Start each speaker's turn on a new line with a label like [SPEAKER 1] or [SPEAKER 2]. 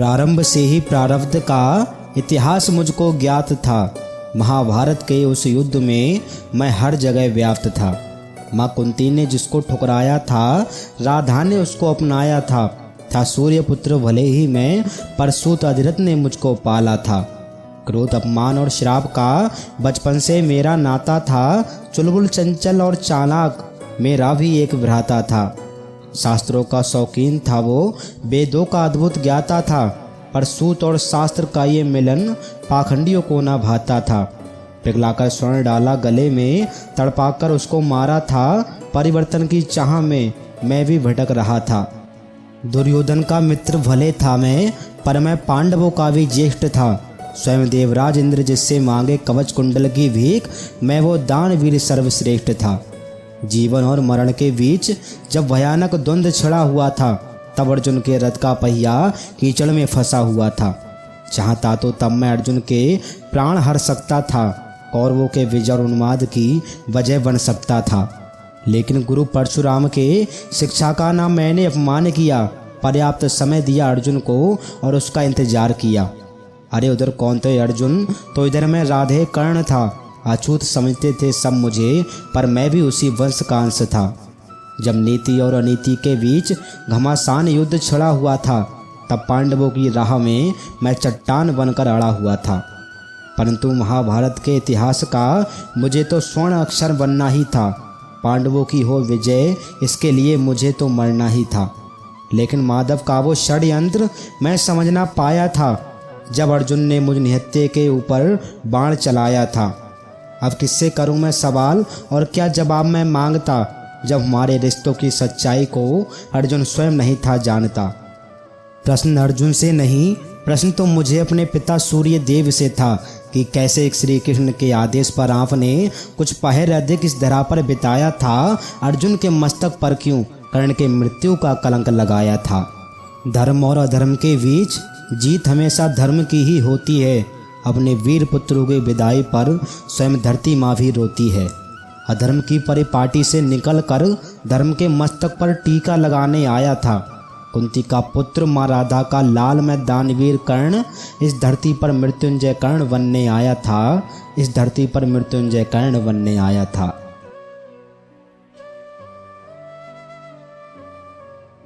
[SPEAKER 1] प्रारंभ से ही प्रारब्ध का इतिहास मुझको ज्ञात था। महाभारत के उस युद्ध में मैं हर जगह व्याप्त था। माँ कुंती ने जिसको ठुकराया था, राधा ने उसको अपनाया था सूर्यपुत्र भले ही मैं, पर सूत अधिरथ ने मुझको पाला था। क्रोध अपमान और श्राप का बचपन से मेरा नाता था। चुलबुल चंचल और चालाक मेरा भी एक भ्राता था। शास्त्रों का शौकीन था वो, वेदों का अद्भुत ज्ञाता था, पर सूत और शास्त्र का ये मिलन पाखंडियों को ना भाता था। पिघलाकर स्वर्ण डाला गले में, तड़पाकर उसको मारा था। परिवर्तन की चाह में मैं भी भटक रहा था। दुर्योधन का मित्र भले था मैं, पर मैं पांडवों का भी ज्येष्ठ था। स्वयं देवराज इंद्र जिससे मांगे कवच कुंडल की भीख, मैं वो दानवीर सर्वश्रेष्ठ था। जीवन और मरण के बीच जब भयानक द्वंद्व छिड़ा हुआ था, तब अर्जुन के रथ का पहिया कीचड़ में फंसा हुआ था। चाहता तो तब मैं अर्जुन के प्राण हर सकता था, कौरवों के विजय और उन्माद की वजह बन सकता था। लेकिन गुरु परशुराम के शिक्षा का ना मैंने अपमान किया। पर्याप्त समय दिया अर्जुन को और उसका इंतजार किया। अरे उधर कौन थे अर्जुन, तो इधर मैं राधे कर्ण था। अछूत समझते थे सब मुझे, पर मैं भी उसी वंश का अंश था। जब नीति और अनीति के बीच घमासान युद्ध छिड़ा हुआ था, तब पांडवों की राह में मैं चट्टान बनकर अड़ा हुआ था। परंतु महाभारत के इतिहास का मुझे तो स्वर्ण अक्षर बनना ही था। पांडवों की हो विजय, इसके लिए मुझे तो मरना ही था। लेकिन माधव का वो षड्यंत्र मैं समझ ना पाया था, जब अर्जुन ने मुझ निहत्थे के ऊपर बाण चलाया था। अब किससे करूं मैं सवाल, और क्या जवाब मैं मांगता, जब हमारे रिश्तों की सच्चाई को अर्जुन स्वयं नहीं था जानता। प्रश्न अर्जुन से नहीं, प्रश्न तो मुझे अपने पिता सूर्य देव से था कि कैसे श्री कृष्ण के आदेश पर आपने कुछ पहर अधिक इस धरा पर बिताया था। अर्जुन के मस्तक पर क्यों कर्ण के मृत्यु का कलंक लगाया था। धर्म और अधर्म के बीच जीत हमेशा धर्म की ही होती है। अपने वीर पुत्रों की विदाई पर स्वयं धरती माँ भी रोती है। अधर्म की परिपाटी से निकलकर धर्म के मस्तक पर टीका लगाने आया था। कुंती का पुत्र माँ राधा का लाल मैं दानवीर कर्ण, इस धरती पर मृत्युंजय कर्ण बनने आया था। इस धरती पर मृत्युंजय कर्ण बनने आया था।